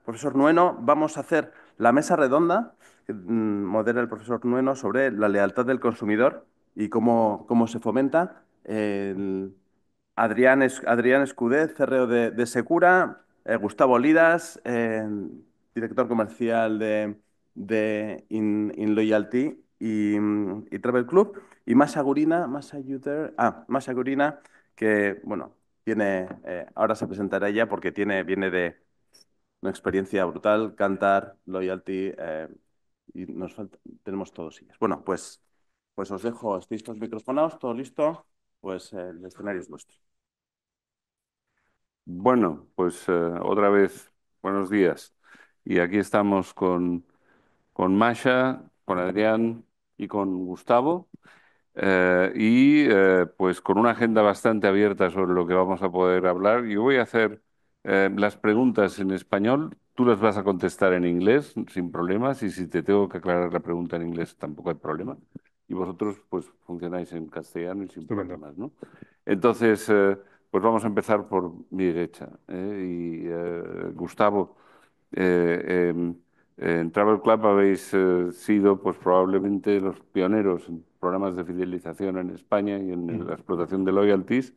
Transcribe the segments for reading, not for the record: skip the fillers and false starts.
profesor Nueno, vamos a hacer la mesa redonda que modera el profesor Nueno sobre la lealtad del consumidor y cómo se fomenta. Adrián Escudé, CRO de Secura, Gustavo Lidas, director comercial de InLoyalty y Travel Club, y Masha Gurina, que, bueno, ahora se presentará ella porque viene de una experiencia brutal, Cantar, Loyalty, y tenemos todos ellas. Bueno, pues os dejo, estáis todos microfonados, todo listo, pues el escenario es vuestro. Bueno, pues otra vez, buenos días. Y aquí estamos con Masha, con Adrián y con Gustavo. Pues con una agenda bastante abierta sobre lo que vamos a poder hablar. Yo voy a hacer las preguntas en español, tú las vas a contestar en inglés sin problemas y si te tengo que aclarar la pregunta en inglés tampoco hay problema. Y vosotros pues funcionáis en castellano y sin Estupendo. problemas, ¿no? Entonces, pues vamos a empezar por mi derecha. Gustavo, eh, en Travel Club habéis sido pues probablemente los pioneros en programas de fidelización en España y en la explotación de loyalties.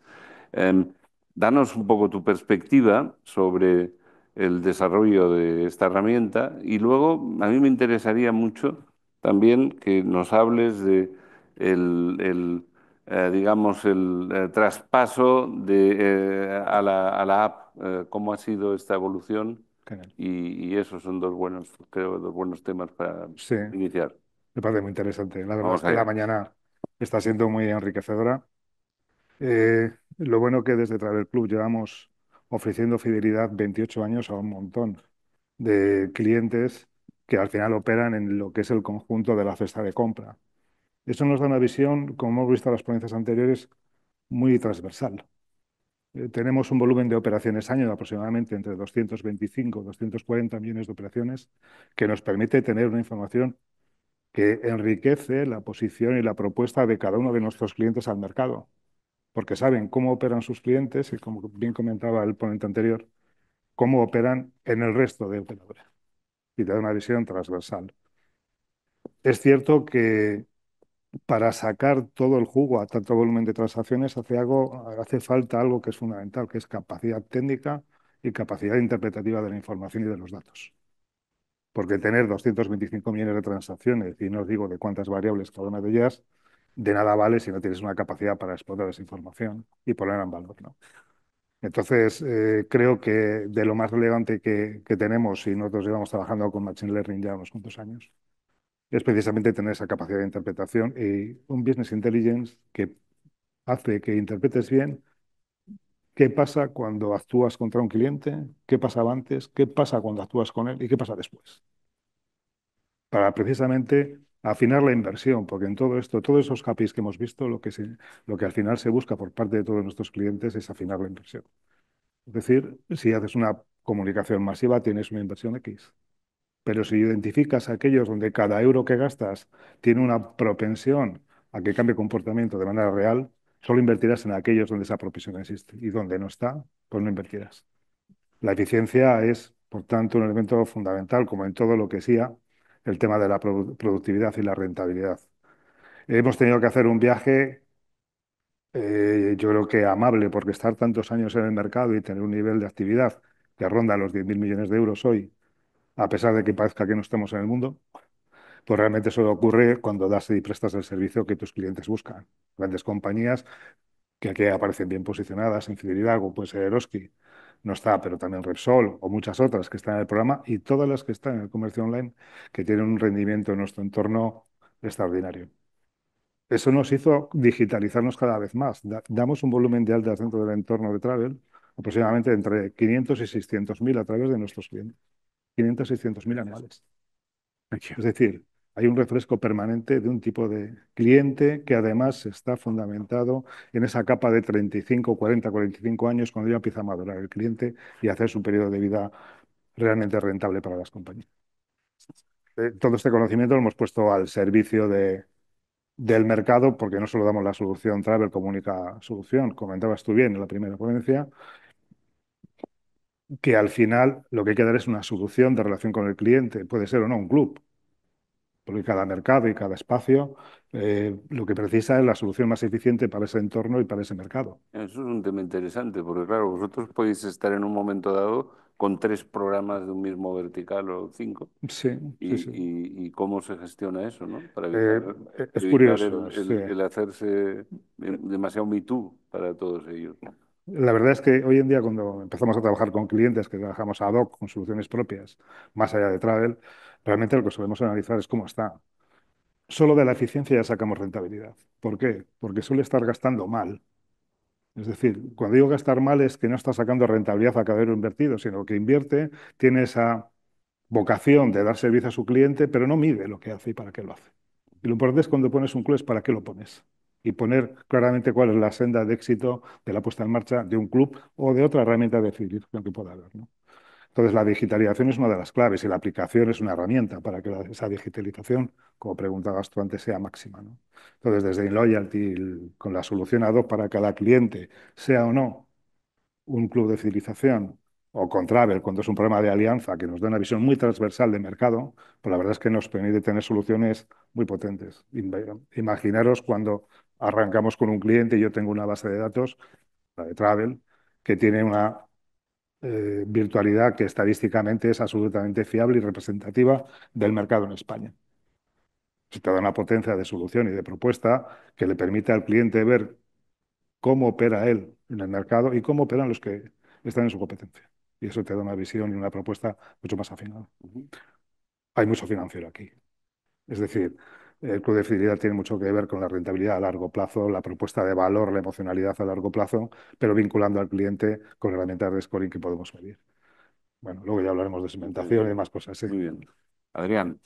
Em, Danos un poco tu perspectiva sobre el desarrollo de esta herramienta y luego a mí me interesaría mucho también que nos hables de digamos, el traspaso a la app, cómo ha sido esta evolución Genial. y esos son dos buenos, creo, dos buenos temas para Sí, iniciar. me parece muy interesante. La verdad es Vamos que la allá. mañana está siendo muy enriquecedora. Lo bueno que desde Travel Club llevamos ofreciendo fidelidad 28 años a un montón de clientes que al final operan en lo que es el conjunto de la cesta de compra. Eso nos da una visión, como hemos visto en las ponencias anteriores, muy transversal. Tenemos un volumen de operaciones año de aproximadamente entre 225 y 240 millones de operaciones que nos permite tener una información que enriquece la posición y la propuesta de cada uno de nuestros clientes al mercado, porque saben cómo operan sus clientes y, como bien comentaba el ponente anterior, cómo operan en el resto de operadores y te da una visión transversal. Es cierto que para sacar todo el jugo a tanto volumen de transacciones hace falta algo que es fundamental, que es capacidad técnica y capacidad interpretativa de la información y de los datos. Porque tener 225 millones de transacciones, y no os digo de cuántas variables cada una de ellas, de nada vale si no tienes una capacidad para explotar esa información y ponerla en valor, ¿no? Entonces, creo que de lo más relevante que tenemos, y nosotros llevamos trabajando con Machine Learning ya unos cuantos años, es precisamente tener esa capacidad de interpretación y un business intelligence que hace que interpretes bien qué pasa cuando actúas contra un cliente, qué pasaba antes, qué pasa cuando actúas con él y qué pasa después. Para precisamente afinar la inversión, porque en todo esto, todos esos KPIs que hemos visto, lo que al final se busca por parte de todos nuestros clientes es afinar la inversión. Es decir, si haces una comunicación masiva, tienes una inversión X. Pero si identificas aquellos donde cada euro que gastas tiene una propensión a que cambie comportamiento de manera real, solo invertirás en aquellos donde esa propensión existe y donde no está, pues no invertirás. La eficiencia es, por tanto, un elemento fundamental, como en todo lo que sea el tema de la productividad y la rentabilidad. Hemos tenido que hacer un viaje, yo creo que amable, porque estar tantos años en el mercado y tener un nivel de actividad que ronda los 10.000 millones de euros hoy, a pesar de que parezca que no estemos en el mundo, pues realmente solo ocurre cuando das y prestas el servicio que tus clientes buscan. Grandes compañías que aquí aparecen bien posicionadas en fidelidad, como puede ser Eroski, no está, pero también Repsol o muchas otras que están en el programa y todas las que están en el comercio online que tienen un rendimiento en nuestro entorno extraordinario. Eso nos hizo digitalizarnos cada vez más. Damos un volumen de altas dentro del entorno de Travel, aproximadamente entre 500 y 600.000 a través de nuestros clientes. 500 y 600.000 anuales. Es decir, hay un refresco permanente de un tipo de cliente que además está fundamentado en esa capa de 35, 40, 45 años cuando ya empieza a madurar el cliente y a hacer su periodo de vida realmente rentable para las compañías. Todo este conocimiento lo hemos puesto al servicio del mercado porque no solo damos la solución Travel como única solución, comentabas tú bien en la primera ponencia, que al final lo que hay que dar es una solución de relación con el cliente, puede ser o no un club, porque cada mercado y cada espacio lo que precisa es la solución más eficiente para ese entorno y para ese mercado. Eso es un tema interesante, porque claro, vosotros podéis estar en un momento dado con tres programas de un mismo vertical o cinco. Sí, sí, sí. Y cómo se gestiona eso, ¿no? Para Eh, es evitar curioso, sí. el hacerse demasiado me too para todos ellos, ¿no? La verdad es que hoy en día cuando empezamos a trabajar con clientes que trabajamos ad hoc con soluciones propias, más allá de Travel, realmente lo que solemos analizar es cómo está. Solo de la eficiencia ya sacamos rentabilidad. ¿Por qué? Porque suele estar gastando mal. Es decir, cuando digo gastar mal es que no está sacando rentabilidad a cada euro invertido, sino que invierte, tiene esa vocación de dar servicio a su cliente, pero no mide lo que hace y para qué lo hace. Y lo importante es cuando pones un club es para qué lo pones. Y poner claramente cuál es la senda de éxito de la puesta en marcha de un club o de otra herramienta de fidelización que pueda haber, ¿no? Entonces, la digitalización es una de las claves y la aplicación es una herramienta para que esa digitalización, como preguntabas tú antes, sea máxima, ¿no? Entonces, desde InLoyalty, con la solución ad hoc para cada cliente, sea o no un club de fidelización o con Travel, cuando es un programa de alianza que nos da una visión muy transversal de mercado, pues la verdad es que nos permite tener soluciones muy potentes. Imaginaros cuando arrancamos con un cliente y yo tengo una base de datos, la de Travel, que tiene una virtualidad que estadísticamente es absolutamente fiable y representativa del mercado en España. Se te da una potencia de solución y de propuesta que le permite al cliente ver cómo opera él en el mercado y cómo operan los que están en su competencia. Y eso te da una visión y una propuesta mucho más afinada. Ujú. Hay mucho financiero aquí. Es decir, el club de fidelidad tiene mucho que ver con la rentabilidad a largo plazo, la propuesta de valor, la emocionalidad a largo plazo, pero vinculando al cliente con herramientas de scoring que podemos medir. Bueno, luego ya hablaremos de segmentación y Interesante. demás cosas, sí. Muy bien. Adrián,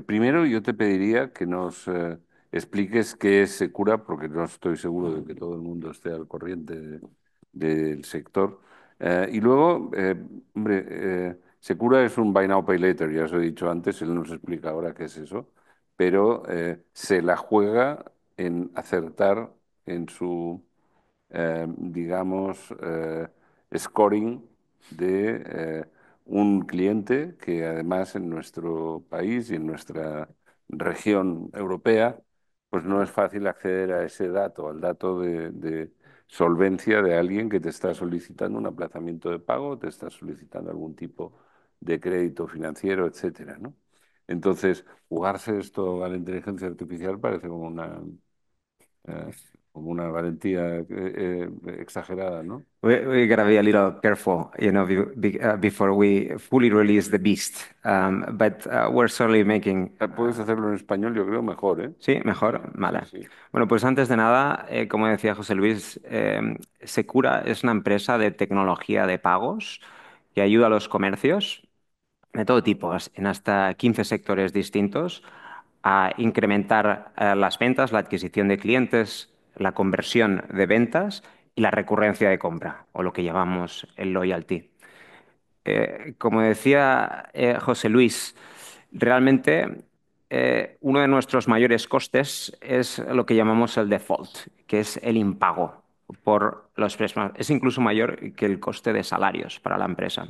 primero yo te pediría que nos expliques qué es Secura, porque no estoy seguro de que todo el mundo esté al corriente del sector. Y luego, hombre, Secura es un Buy Now, Pay Later, ya os he dicho antes, él nos explica ahora qué es eso, pero se la juega en acertar en su digamos, scoring de un cliente que además en nuestro país y en nuestra región europea, pues no es fácil acceder a ese dato, al dato de solvencia de alguien que te está solicitando un aplazamiento de pago, te está solicitando algún tipo de crédito financiero, etcétera, ¿no? Entonces, jugarse esto a la inteligencia artificial parece eh, como una valentía exagerada, ¿no? We gotta be a little careful, before we fully release the beast. But we're certainly making. Puedes hacerlo en español, yo creo, mejor, ¿eh? Sí, mejor. Sí, Vale. sí. Bueno, pues antes de nada, como decía José Luis, Secura es una empresa de tecnología de pagos que ayuda a los comercios de todo tipo, en hasta 15 sectores distintos, a incrementar las ventas, la adquisición de clientes, la conversión de ventas y la recurrencia de compra, o lo que llamamos el loyalty. Como decía José Luis, realmente uno de nuestros mayores costes es lo que llamamos el default, que es el impago por los préstamos. Es incluso mayor que el coste de salarios para la empresa.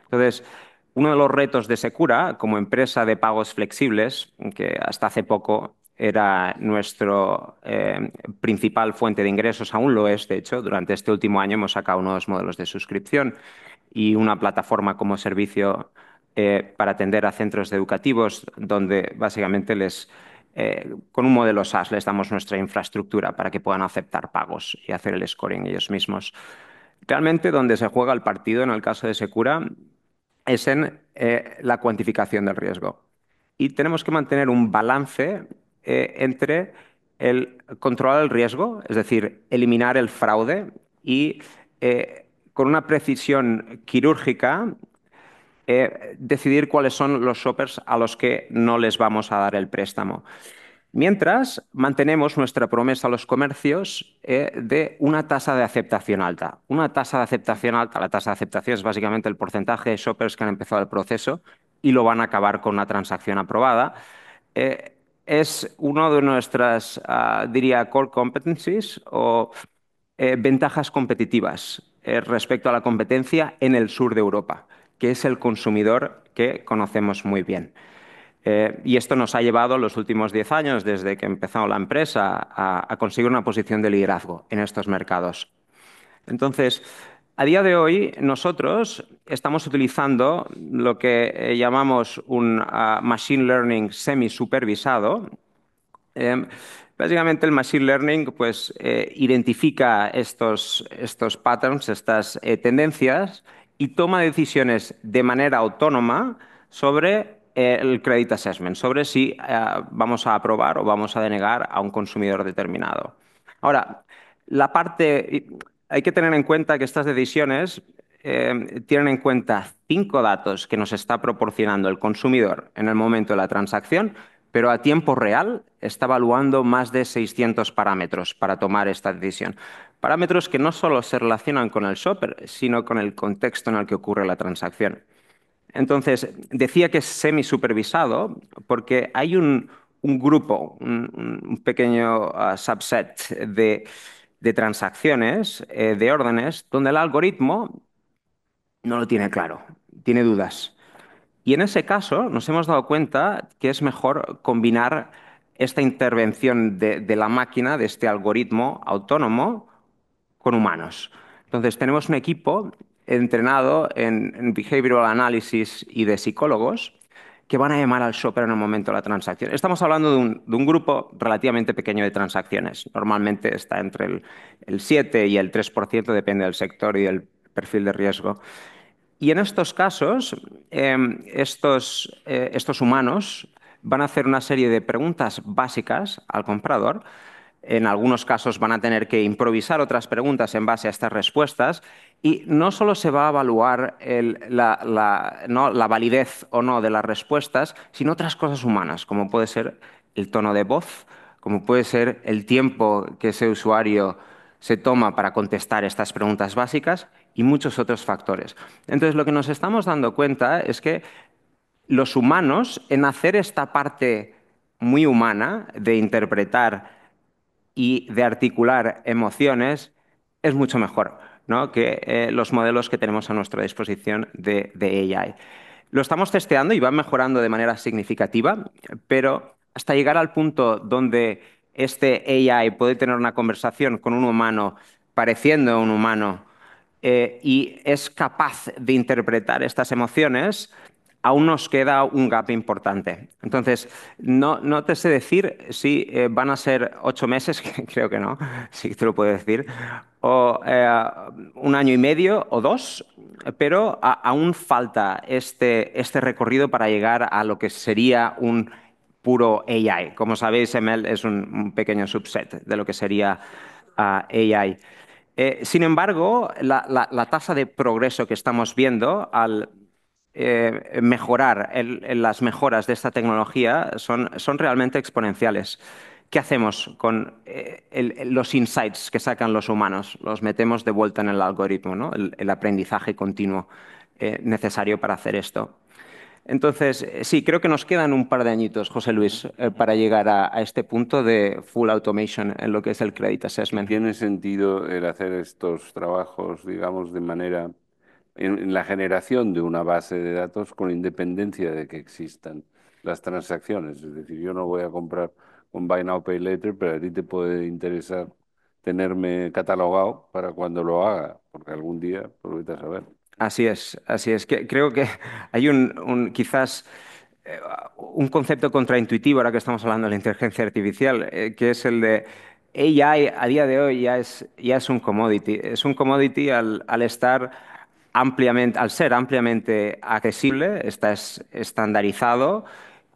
Entonces, uno de los retos de Secura como empresa de pagos flexibles, que hasta hace poco era nuestro principal fuente de ingresos, aún lo es, de hecho, durante este último año hemos sacado nuevos modelos de suscripción y una plataforma como servicio para atender a centros educativos donde básicamente con un modelo SaaS les damos nuestra infraestructura para que puedan aceptar pagos y hacer el scoring ellos mismos. Realmente donde se juega el partido en el caso de Secura es en la cuantificación del riesgo. Y tenemos que mantener un balance entre el controlar el riesgo, es decir, eliminar el fraude y con una precisión quirúrgica decidir cuáles son los shoppers a los que no les vamos a dar el préstamo. Mientras mantenemos nuestra promesa a los comercios de una tasa de aceptación alta. Una tasa de aceptación alta, la tasa de aceptación es básicamente el porcentaje de shoppers que han empezado el proceso y lo van a acabar con una transacción aprobada. Es uno de nuestras, diría, core competencies o ventajas competitivas respecto a la competencia en el sur de Europa, que es el consumidor que conocemos muy bien. Y esto nos ha llevado los últimos 10 años, desde que empezó la empresa, a conseguir una posición de liderazgo en estos mercados. Entonces, a día de hoy, nosotros estamos utilizando lo que llamamos un Machine Learning semi-supervisado. Eh, Básicamente, el Machine Learning pues, identifica estos patterns, estas tendencias, y toma decisiones de manera autónoma sobre el credit assessment, sobre si vamos a aprobar o vamos a denegar a un consumidor determinado. Ahora, hay que tener en cuenta que estas decisiones tienen en cuenta 5 datos que nos está proporcionando el consumidor en el momento de la transacción, pero a tiempo real está evaluando más de 600 parámetros para tomar esta decisión. Parámetros que no solo se relacionan con el shopper, sino con el contexto en el que ocurre la transacción. Entonces, decía que es semi-supervisado porque hay un grupo, un pequeño subset de transacciones, de órdenes, donde el algoritmo no lo tiene claro, tiene dudas. Y en ese caso nos hemos dado cuenta que es mejor combinar esta intervención de la máquina, de este algoritmo autónomo, con humanos. Entonces tenemos un equipo entrenado en behavioral analysis y de psicólogos que van a llamar al shopper en el momento de la transacción. Estamos hablando de un grupo relativamente pequeño de transacciones. Normalmente está entre el 7 y el 3%, depende del sector y del perfil de riesgo. Y en estos casos, estos humanos van a hacer una serie de preguntas básicas al comprador. En algunos casos van a tener que improvisar otras preguntas en base a estas respuestas, y no solo se va a evaluar la validez o no de las respuestas, sino otras cosas humanas, como puede ser el tono de voz, como puede ser el tiempo que ese usuario se toma para contestar estas preguntas básicas y muchos otros factores. Entonces, lo que nos estamos dando cuenta es que los humanos, en hacer esta parte muy humana de interpretar y de articular emociones, es mucho mejor, ¿no?, que los modelos que tenemos a nuestra disposición de AI. Lo estamos testeando y va mejorando de manera significativa, pero hasta llegar al punto donde este AI puede tener una conversación con un humano pareciendo un humano y es capaz de interpretar estas emociones, aún nos queda un gap importante. Entonces, no te sé decir si van a ser 8 meses, que creo que no, sí te lo puedo decir, o 1 año y medio o 2, pero aún falta este recorrido para llegar a lo que sería un puro AI. Como sabéis, ML es un pequeño subset de lo que sería AI. Sin embargo, la tasa de progreso que estamos viendo al mejorar las mejoras de esta tecnología son realmente exponenciales. ¿Qué hacemos con los insights que sacan los humanos? Los metemos de vuelta en el algoritmo, ¿no? El aprendizaje continuo necesario para hacer esto. Entonces, sí, creo que nos quedan un par de añitos, José Luis, para llegar a este punto de full automation en lo que es el credit assessment. ¿Tiene sentido el hacer estos trabajos, digamos, de manera en la generación de una base de datos con independencia de que existan las transacciones? Es decir, yo no voy a comprar con Buy Now, Pay Later, pero a ti te puede interesar tenerme catalogado para cuando lo haga, porque algún día, pues vete a saber. Así es, así es. Creo que hay quizás eh, un concepto contraintuitivo ahora que estamos hablando de la inteligencia artificial, que es el de AI a día de hoy ya es un commodity. Es un commodity al estar al ser ampliamente accesible, está estandarizado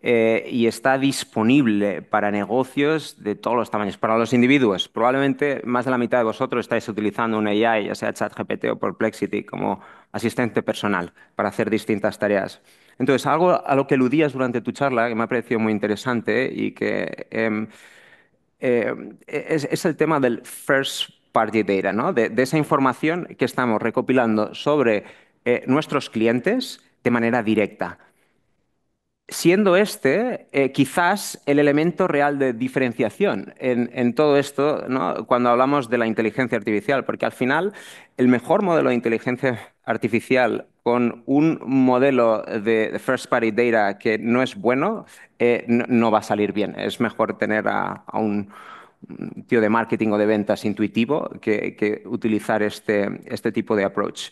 y está disponible para negocios de todos los tamaños. Para los individuos, probablemente más de la mitad de vosotros estáis utilizando un AI, ya sea ChatGPT o Perplexity, como asistente personal para hacer distintas tareas. Entonces, algo a lo que eludías durante tu charla, que me ha parecido muy interesante y que es el tema del first party data, ¿no? De esa información que estamos recopilando sobre nuestros clientes de manera directa. siendo este quizás el elemento real de diferenciación en todo esto, ¿no? Cuando hablamos de la inteligencia artificial, porque al final el mejor modelo de inteligencia artificial con un modelo de first party data que no es bueno, no va a salir bien. Es mejor tener a un tío de marketing o de ventas intuitivo que utilizar este tipo de approach.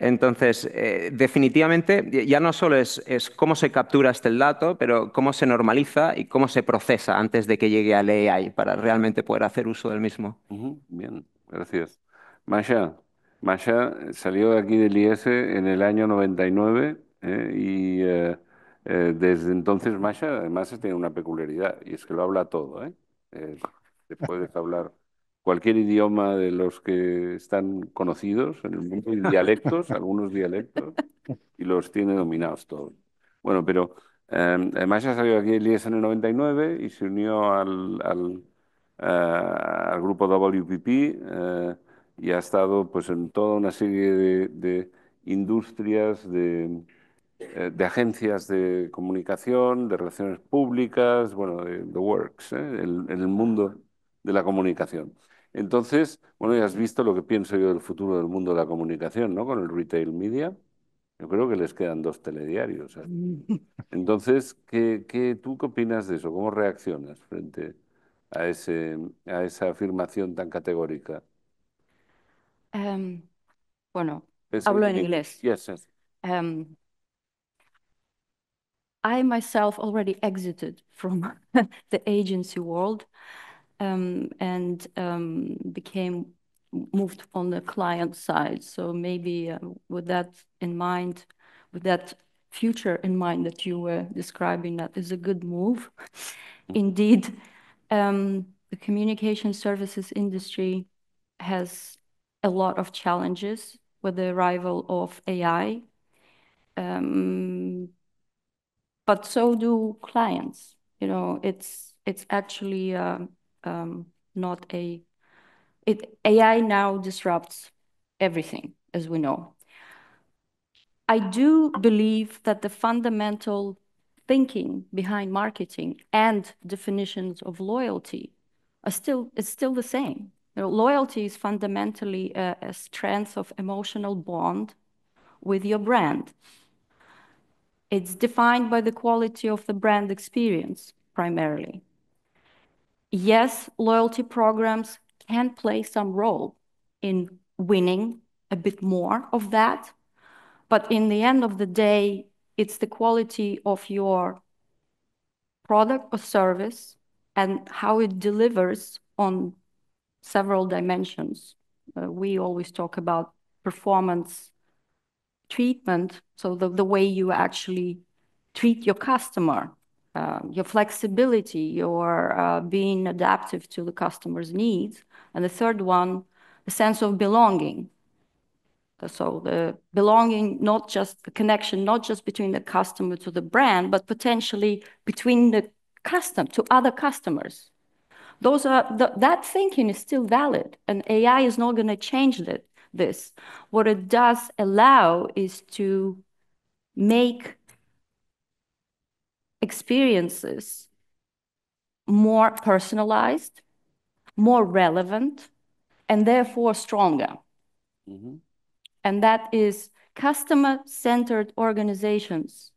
Entonces, definitivamente, ya no solo es cómo se captura el dato, pero cómo se normaliza y cómo se procesa antes de que llegue al AI para realmente poder hacer uso del mismo. Bien, gracias. Masha, Masha salió de aquí del IES en el año 99 desde entonces Masha además tiene una peculiaridad y es que lo habla todo, ¿eh? Eh, Te puedes hablar cualquier idioma de los que están conocidos en el mundo y dialectos, algunos dialectos, y los tiene dominados todos. Bueno, pero Masha salió de aquí del IES en el 99 y se unió al grupo WPP y ha estado pues en toda una serie de industrias, de agencias de comunicación, de relaciones públicas, bueno, de works, en el mundo de la comunicación. Entonces, bueno, ya has visto lo que pienso yo del futuro del mundo de la comunicación, ¿no? Con el retail media. Yo creo que les quedan 2 telediarios, ¿eh? Entonces, ¿tú qué opinas de eso? ¿Cómo reaccionas frente a esa afirmación tan categórica? Em, bueno, Is hablo it en English? inglés. Yes, yes. Um, I myself already exited from the agency world and became moved on the client side. So maybe with that in mind, with that future in mind that you were describing, that is a good move. Indeed, the communication services industry has a lot of challenges with the arrival of AI. But so do clients. You know, it's actually not AI now disrupts everything, as we know. I do believe that the fundamental thinking behind marketing and definitions of loyalty is still the same. You know, loyalty is fundamentally a strength of emotional bond with your brand. It's defined by the quality of the brand experience, primarily. Yes, loyalty programs can play some role in winning a bit more of that, but in the end of the day, it's the quality of your product or service and how it delivers on several dimensions. We always talk about performance treatment, so the way you actually treat your customer, your flexibility, your being adaptive to the customer's needs. And the third one, the sense of belonging. So the belonging, not just the connection, not just between the customer to the brand, but potentially between the to other customers. That thinking is still valid, and AI is not going to change this. What it does allow is to make experiences more personalized, more relevant, and therefore stronger. And that is customer-centered organizations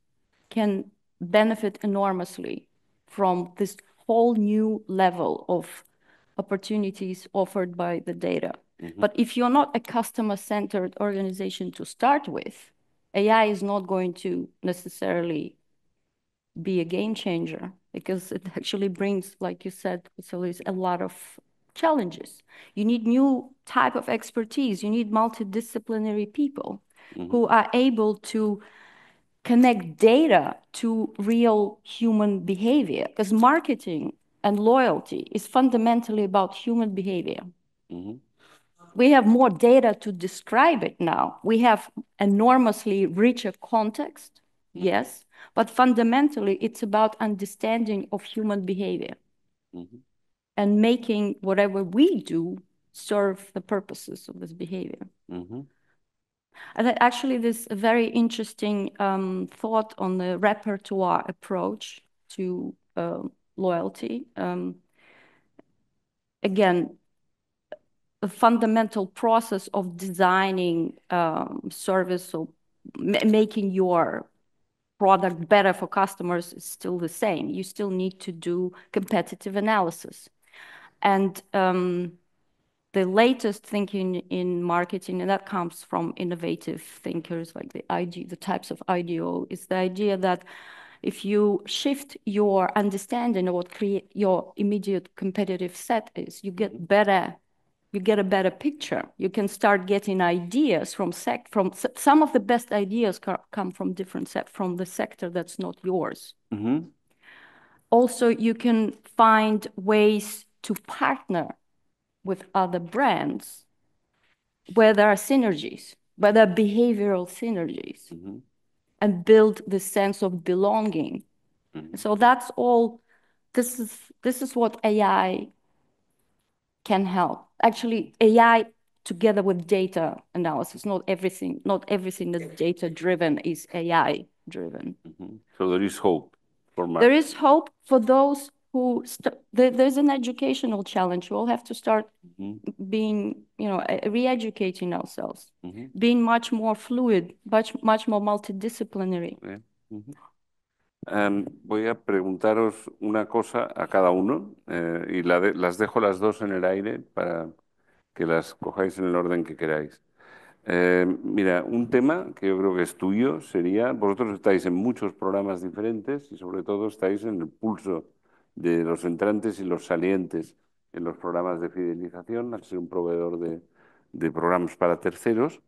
can benefit enormously from this whole new level of opportunities offered by the data. But if you're not a customer-centered organization to start with, AI is not going to necessarily be a game changer because it actually brings, like you said, a lot of challenges. You need new type of expertise. You need multidisciplinary people who are able to connect data to real human behavior, because marketing and loyalty is fundamentally about human behavior. We have more data to describe it now. We have enormously richer context, yes, but fundamentally it's about understanding of human behavior and making whatever we do serve the purposes of this behavior. And actually, this very interesting thought on the repertoire approach to loyalty. Again, a fundamental process of designing service or making your product better for customers is still the same. You still need to do competitive analysis. And the latest thinking in marketing, and that comes from innovative thinkers like the types of IDEO, is the idea that if you shift your understanding of what your immediate competitive set is, you get a better picture. You can start getting ideas from some of the best ideas come from from the sector that's not yours. Mm-hmm. Also, you can find ways to partner with other brands where there are synergies, where there are behavioral synergies, Mm-hmm. and build the sense of belonging. Mm-hmm. So that's all. This is what AI can help. Actually, AI together with data analysis. Not everything that's data driven is AI driven. Mm-hmm. So there is hope for There is hope for those who there's an educational challenge. We all have to start being, re-educating ourselves, being much more fluid, much more multidisciplinary. Voy a preguntaros una cosa a cada uno y las dejo las dos en el aire para que las cojáis en el orden que queráis. Mira, un tema que yo creo que es tuyo sería, vosotros estáis en muchos programas diferentes y sobre todo estáis en el pulso de los entrantes y los salientes en los programas de fidelización, al ser un proveedor de programas para terceros.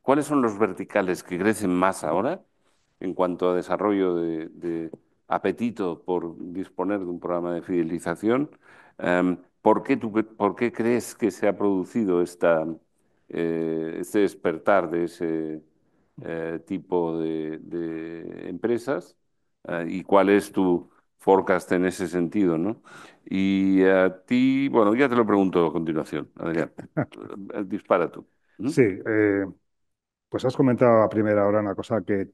¿Cuáles son los verticales que crecen más ahora en cuanto a desarrollo de apetito por disponer de un programa de fidelización? ¿Por qué crees que se ha producido este despertar de ese tipo de empresas? ¿Y cuál es tu forecast en ese sentido, ¿no? Y a ti, bueno, ya te lo pregunto a continuación. Adrián, dispara tú. Sí, pues has comentado a primera hora una cosa que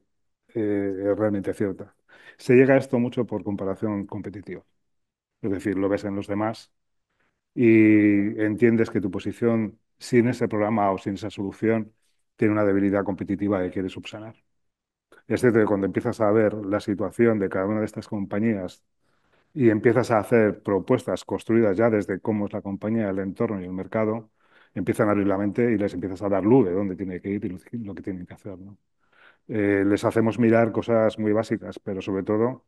es realmente cierta. Se llega a esto mucho por comparación competitiva. Es decir, lo ves en los demás y entiendes que tu posición sin ese programa o sin esa solución tiene una debilidad competitiva que quieres subsanar. Es cierto que cuando empiezas a ver la situación de cada una de estas compañías y empiezas a hacer propuestas construidas ya desde cómo es la compañía, el entorno y el mercado, empiezan a abrir la mente y les empiezas a dar luz de dónde tiene que ir y lo que tienen que hacer, ¿no? Les hacemos mirar cosas muy básicas, pero sobre todo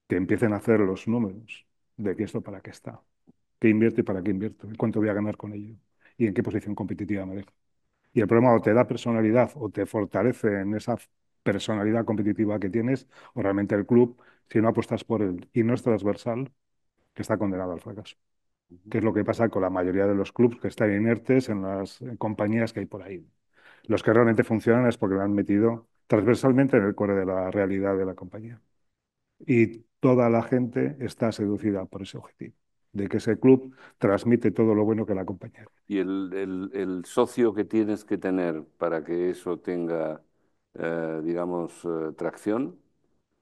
que empiecen a hacer los números de qué esto para qué está, qué invierto y para qué invierto, y cuánto voy a ganar con ello, y en qué posición competitiva me deja. Y el problema o te da personalidad o te fortalece en esa personalidad competitiva que tienes, o realmente el club, si no apuestas por él y no es transversal, que está condenado al fracaso. Que es lo que pasa con la mayoría de los clubes que están inertes en las compañías que hay por ahí. Los que realmente funcionan es porque lo han metido transversalmente en el core de la realidad de la compañía. Y toda la gente está seducida por ese objetivo, de que ese club transmite todo lo bueno que la compañía. ¿Y el socio que tienes que tener para que eso tenga, digamos, tracción?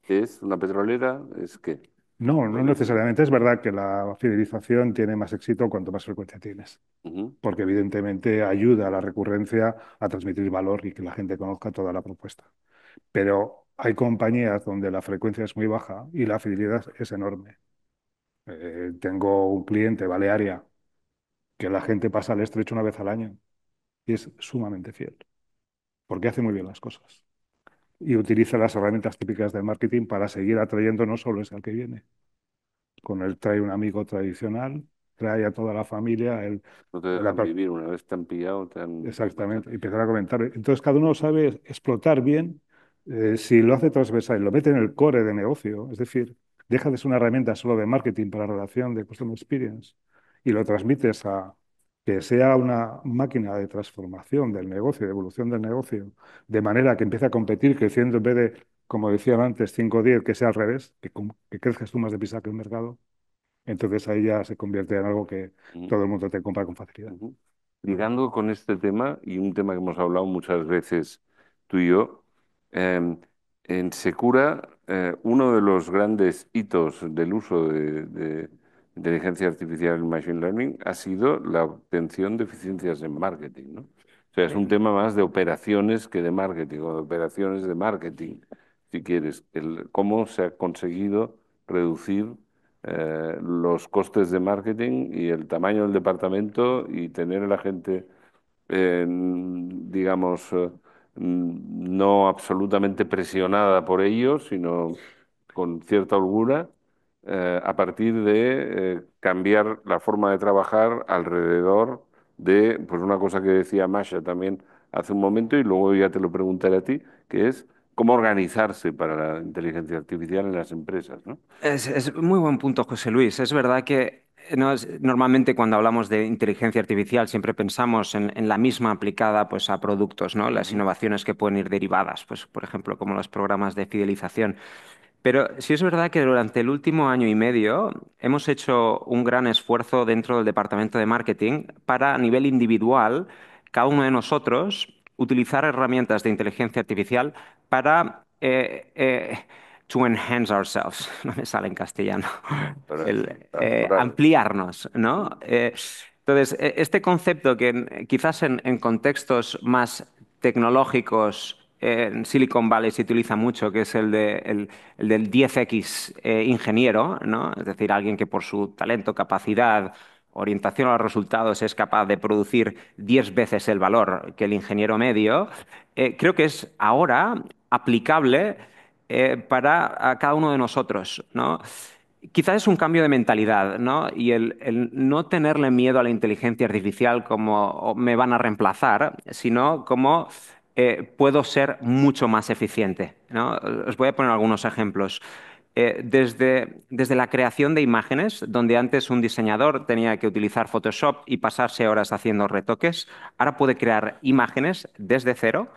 ¿Es una petrolera? ¿Es qué? No, no necesariamente. Es verdad que la fidelización tiene más éxito cuanto más frecuencia tienes, porque evidentemente ayuda a la recurrencia a transmitir valor y que la gente conozca toda la propuesta. Pero hay compañías donde la frecuencia es muy baja y la fidelidad es enorme. Tengo un cliente, Balearia, que la gente pasa al estrecho una vez al año y es sumamente fiel, porque hace muy bien las cosas. Y utiliza las herramientas típicas del marketing para seguir atrayendo no solo ese al que viene. Con él trae un amigo tradicional, trae a toda la familia. No te dejan vivir, una vez te han pillado, te han... Exactamente, empezar a comentar. Entonces, cada uno sabe explotar bien si lo hace transversal, lo mete en el core de negocio, es decir, deja de ser una herramienta solo de marketing para relación de customer experience y lo transmites a que sea una máquina de transformación del negocio, de evolución del negocio, de manera que empiece a competir creciendo en vez de, como decían antes, 5 o 10, que sea al revés, que crezcas tú más deprisa que el mercado. Entonces ahí ya se convierte en algo que todo el mundo te compra con facilidad. ligando con este tema y un tema que hemos hablado muchas veces tú y yo, eh, en Secura, uno de los grandes hitos del uso de inteligencia artificial y machine learning ha sido la obtención de eficiencias en marketing, ¿no? O sea, es un tema más de operaciones que de marketing, o de operaciones de marketing, si quieres, cómo se ha conseguido reducir los costes de marketing y el tamaño del departamento y tener a la gente, digamos, no absolutamente presionada por ello, sino con cierta holgura, a partir de cambiar la forma de trabajar alrededor de, pues una cosa que decía Masha también hace un momento y luego ya te lo preguntaré a ti, que es cómo organizarse para la inteligencia artificial en las empresas, ¿no? Es muy buen punto, José Luis. Es verdad que normalmente cuando hablamos de inteligencia artificial siempre pensamos en la misma aplicada pues, a productos, ¿no? Las innovaciones que pueden ir derivadas, pues, por ejemplo, como los programas de fidelización. Pero sí es verdad que durante el último año y medio hemos hecho un gran esfuerzo dentro del departamento de marketing para, a nivel individual, cada uno de nosotros utilizar herramientas de inteligencia artificial para to enhance ourselves, no me sale en castellano, Para mejorar. ampliarnos, ¿no? Entonces, este concepto que quizás en contextos más tecnológicos en Silicon Valley se utiliza mucho, que es el del 10X ingeniero, ¿no? Es decir, alguien que por su talento, capacidad, orientación a los resultados es capaz de producir 10 veces el valor que el ingeniero medio, creo que es ahora aplicable para a cada uno de nosotros, ¿no? Quizás es un cambio de mentalidad, ¿no? Y el no tenerle miedo a la inteligencia artificial como "Oh, me van a reemplazar", sino como puedo ser mucho más eficiente, ¿no? Os voy a poner algunos ejemplos. Desde la creación de imágenes, donde antes un diseñador tenía que utilizar Photoshop y pasarse horas haciendo retoques, ahora puede crear imágenes desde cero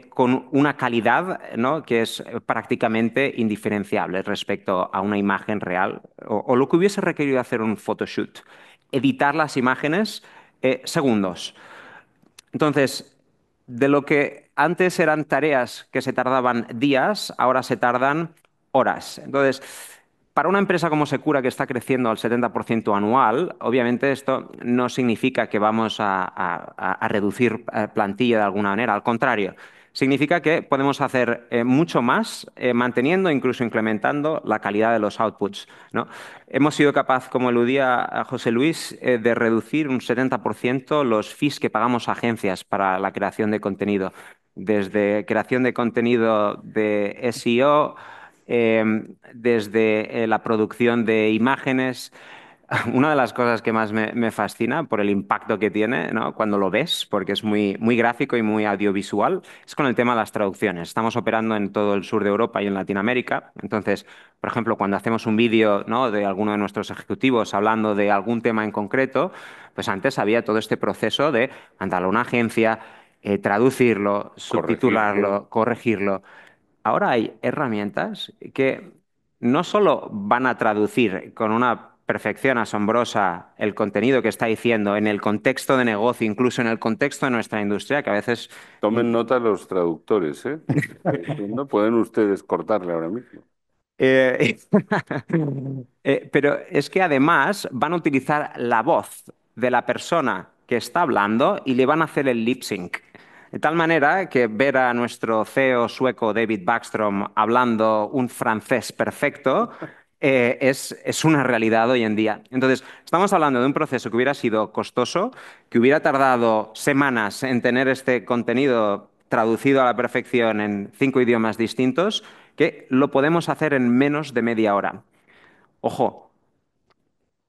con una calidad, ¿no? Que es prácticamente indiferenciable respecto a una imagen real o lo que hubiese requerido hacer un photoshoot. Editar las imágenes segundos. Entonces, de lo que antes eran tareas que se tardaban días, ahora se tardan horas. Entonces, para una empresa como Secura que está creciendo al 70% anual, obviamente esto no significa que vamos a reducir plantilla de alguna manera, al contrario. Significa que podemos hacer mucho más manteniendo, incluso incrementando la calidad de los outputs, ¿no? Hemos sido capaz, como eludía a José Luis, de reducir un 70% los fees que pagamos a agencias para la creación de contenido. Desde creación de contenido de SEO, desde la producción de imágenes. Una de las cosas que más me fascina por el impacto que tiene, ¿no? Cuando lo ves, porque es muy, muy gráfico y muy audiovisual, es con el tema de las traducciones. Estamos operando en todo el sur de Europa y en Latinoamérica. Entonces, por ejemplo, cuando hacemos un vídeo, ¿no? de alguno de nuestros ejecutivos hablando de algún tema en concreto, pues antes había todo este proceso de mandarlo a una agencia, traducirlo, Corregirlo. subtitularlo, corregirlo. Ahora hay herramientas que no solo van a traducir con una perfección asombrosa el contenido que está diciendo en el contexto de negocio, incluso en el contexto de nuestra industria, que a veces... Tomen nota los traductores, ¿eh? No pueden ustedes cortarle ahora mismo. Eh, pero es que además van a utilizar la voz de la persona que está hablando y le van a hacer el lip sync. De tal manera que ver a nuestro CEO sueco David Backstrom hablando un francés perfecto es una realidad hoy en día. Entonces, estamos hablando de un proceso que hubiera sido costoso, que hubiera tardado semanas en tener este contenido traducido a la perfección en 5 idiomas distintos, que lo podemos hacer en menos de media hora. Ojo,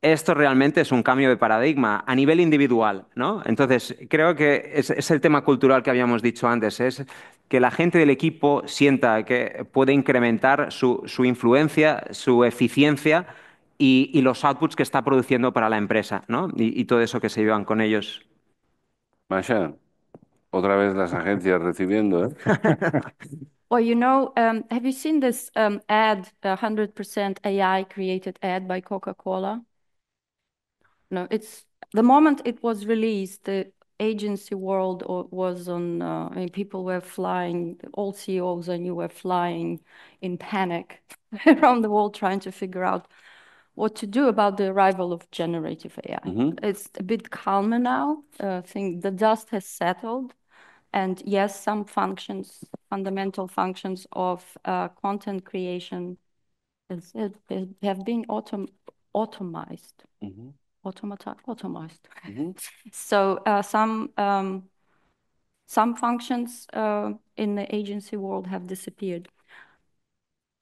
esto realmente es un cambio de paradigma a nivel individual, ¿no? Entonces, creo que es el tema cultural que habíamos dicho antes, es que la gente del equipo sienta que puede incrementar su influencia, su eficiencia y los outputs que está produciendo para la empresa, ¿no? Y todo eso que se llevan con ellos. Masha, otra vez las agencias recibiendo, ¿eh? Well, have you seen this ad, 100% AI created ad by Coca-Cola? No, it's the moment it was released, the agency world was on, and people were flying, all CEOs I knew were flying in panic around the world trying to figure out what to do about the arrival of generative AI. It's a bit calmer now. I think the dust has settled. And yes, some functions, fundamental functions of content creation have been automized. Automized. So some functions in the agency world have disappeared.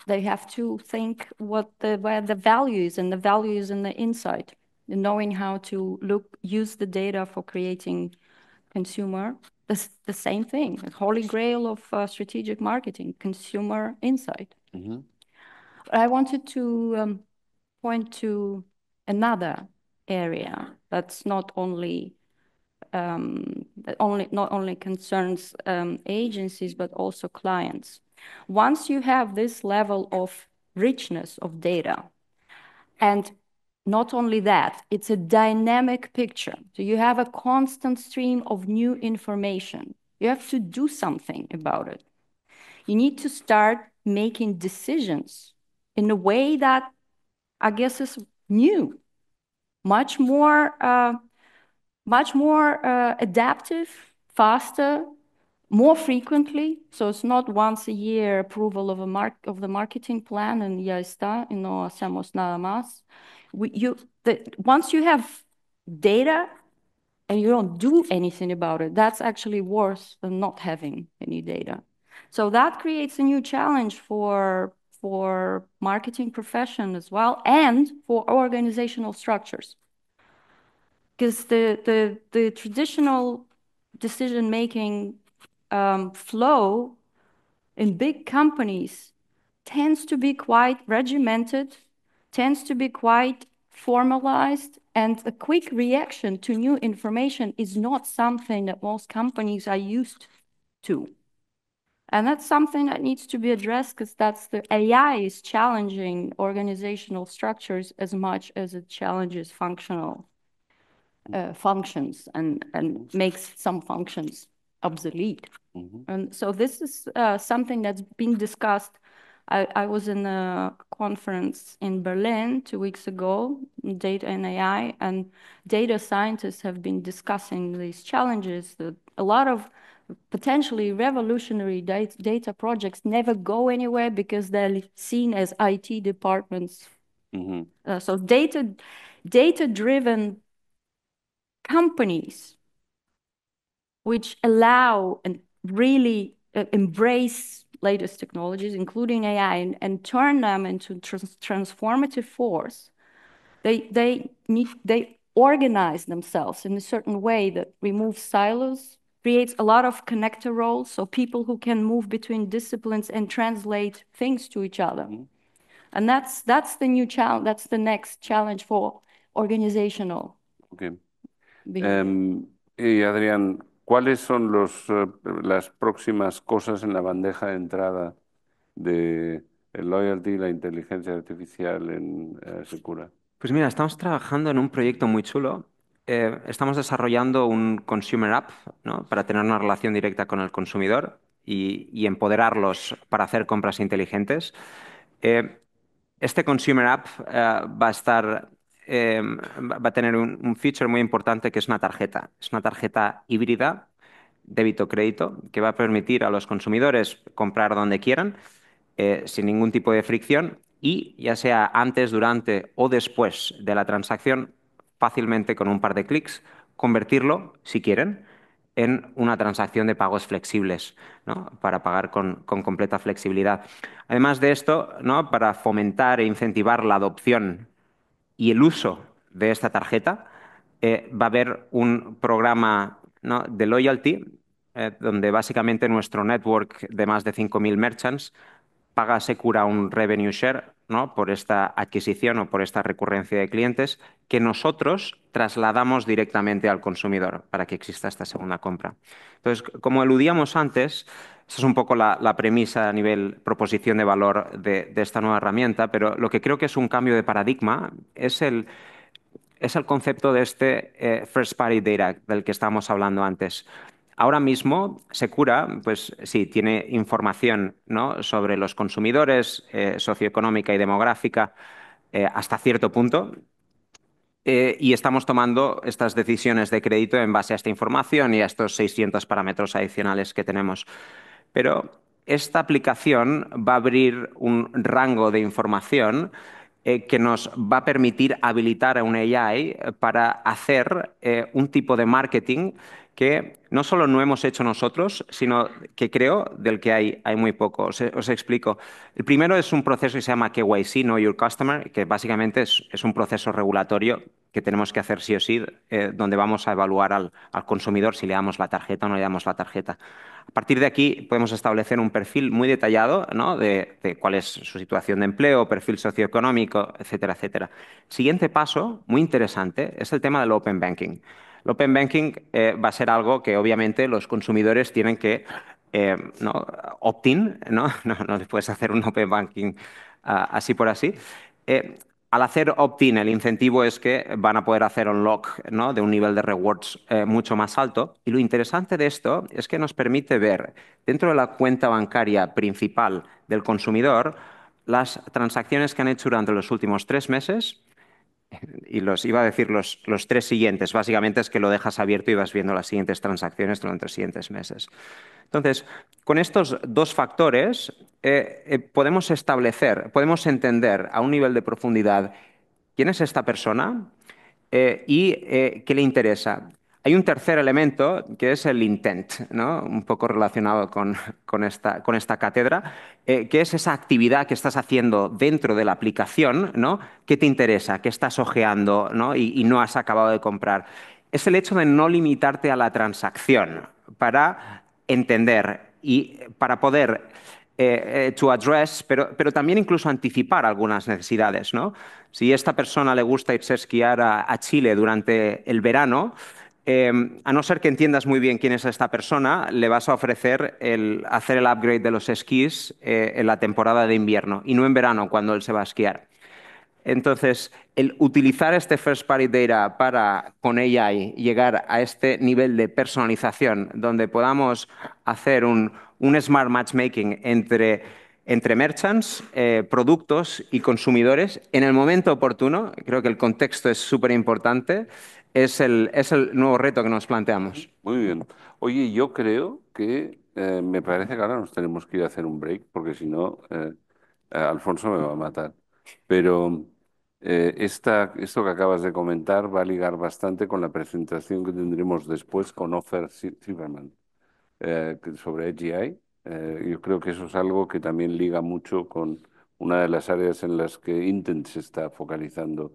They have to think where the value is, and the value is in the insight, knowing how to use the data for creating consumer. The same thing, the holy grail of strategic marketing, consumer insight. I wanted to point to another area that's not only concerns agencies, but also clients. Once you have this level of richness of data, and not only that, it's a dynamic picture. So you have a constant stream of new information. You have to do something about it. You need to start making decisions in a way that I guess is new, much more adaptive, faster, more frequently. So it's not once a year approval of the marketing plan and ya está, y no hacemos nada más. Once you have data and you don't do anything about it, that's actually worse than not having any data. So that creates a new challenge for marketing profession as well, and for organizational structures. Because the traditional decision-making flow in big companies tends to be quite regimented, tends to be quite formalized, and a quick reaction to new information is not something that most companies are used to. And that's something that needs to be addressed, because the AI is challenging organizational structures as much as it challenges functions and makes some functions obsolete. And so this is something that's been discussed. I was in a conference in Berlin 2 weeks ago, Data and AI, and data scientists have been discussing these challenges. That a lot of potentially revolutionary data projects never go anywhere because they're seen as IT departments. So data-driven companies which allow and really embrace latest technologies, including AI, and turn them into transformative force, they organize themselves in a certain way that removes silos, creates a lot of connector roles, so people who can move between disciplines and translate things to each other. And that's the new challenge. That's the next challenge for organizational behavior. Y Adrián, ¿cuáles son las próximas cosas en la bandeja de entrada de el loyalty y la inteligencia artificial en Secura? Pues mira, estamos trabajando en un proyecto muy chulo. Estamos desarrollando un consumer app, ¿no?, para tener una relación directa con el consumidor y empoderarlos para hacer compras inteligentes. Este consumer app va a tener un feature muy importante, que es una tarjeta. Es una tarjeta híbrida, débito-crédito, que va a permitir a los consumidores comprar donde quieran, sin ningún tipo de fricción, y ya sea antes, durante o después de la transacción, fácilmente con un par de clics, convertirlo, si quieren, en una transacción de pagos flexibles, ¿no?, para pagar con completa flexibilidad. Además de esto, ¿no?, para fomentar e incentivar la adopción y el uso de esta tarjeta, va a haber un programa, ¿no?, de loyalty, donde básicamente nuestro network de más de 5.000 merchants paga a Secura un revenue share, ¿no?, por esta adquisición o por esta recurrencia de clientes, que nosotros trasladamos directamente al consumidor para que exista esta segunda compra. Entonces, como eludíamos antes, esa es un poco la premisa a nivel proposición de valor de esta nueva herramienta, pero lo que creo que es un cambio de paradigma es es el concepto de este first party data del que estábamos hablando antes. Ahora mismo, Secura, pues sí, tiene información, ¿no?, sobre los consumidores, socioeconómica y demográfica, hasta cierto punto. Y estamos tomando estas decisiones de crédito en base a esta información y a estos 600 parámetros adicionales que tenemos. Pero esta aplicación va a abrir un rango de información que nos va a permitir habilitar a un AI para hacer un tipo de marketing que no solo no hemos hecho nosotros, sino que creo del que hay muy poco. Os explico. El primero es un proceso que se llama KYC, Know Your Customer, que básicamente es un proceso regulatorio que tenemos que hacer sí o sí, donde vamos a evaluar al consumidor si le damos la tarjeta o no le damos la tarjeta. A partir de aquí podemos establecer un perfil muy detallado, ¿no?, de cuál es su situación de empleo, perfil socioeconómico, etcétera, etcétera. Siguiente paso, muy interesante, es el tema del Open Banking. El Open Banking va a ser algo que obviamente los consumidores tienen que ¿no?, opt-in, ¿no? No puedes hacer un Open Banking así por así. Al hacer opt-in, el incentivo es que van a poder hacer unlock, ¿no?, de un nivel de rewards mucho más alto. Y lo interesante de esto es que nos permite ver dentro de la cuenta bancaria principal del consumidor las transacciones que han hecho durante los últimos 3 meses. Y iba a decir los 3 siguientes. Básicamente es que lo dejas abierto y vas viendo las siguientes transacciones durante los siguientes meses. Entonces, con estos 2 factores podemos entender a un nivel de profundidad quién es esta persona y qué le interesa. Hay un tercer elemento que es el intent, ¿no?, un poco relacionado con esta cátedra, que es esa actividad que estás haciendo dentro de la aplicación, ¿no?, qué te interesa, qué estás ojeando, ¿no?, y no has acabado de comprar. Es el hecho de no limitarte a la transacción para entender y para poder to address, pero también incluso anticipar algunas necesidades, ¿no? Si a esta persona le gusta irse a esquiar a Chile durante el verano, a no ser que entiendas muy bien quién es esta persona, le vas a ofrecer hacer el upgrade de los esquís en la temporada de invierno y no en verano cuando él se va a esquiar. Entonces, el utilizar este first party data para, con AI, llegar a este nivel de personalización donde podamos hacer un smart matchmaking entre merchants, productos y consumidores en el momento oportuno, creo que el contexto es súper importante, es el nuevo reto que nos planteamos. Muy bien. Oye, yo creo que me parece que ahora nos tenemos que ir a hacer un break, porque si no, Alfonso me va a matar. Pero esto que acabas de comentar va a ligar bastante con la presentación que tendremos después con Ofer Zimmerman sobre AGI. Yo creo que eso es algo que también liga mucho con una de las áreas en las que Intent se está focalizando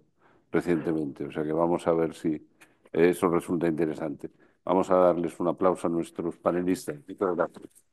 recientemente. O sea que vamos a ver si eso resulta interesante. Vamos a darles un aplauso a nuestros panelistas. Muchas gracias.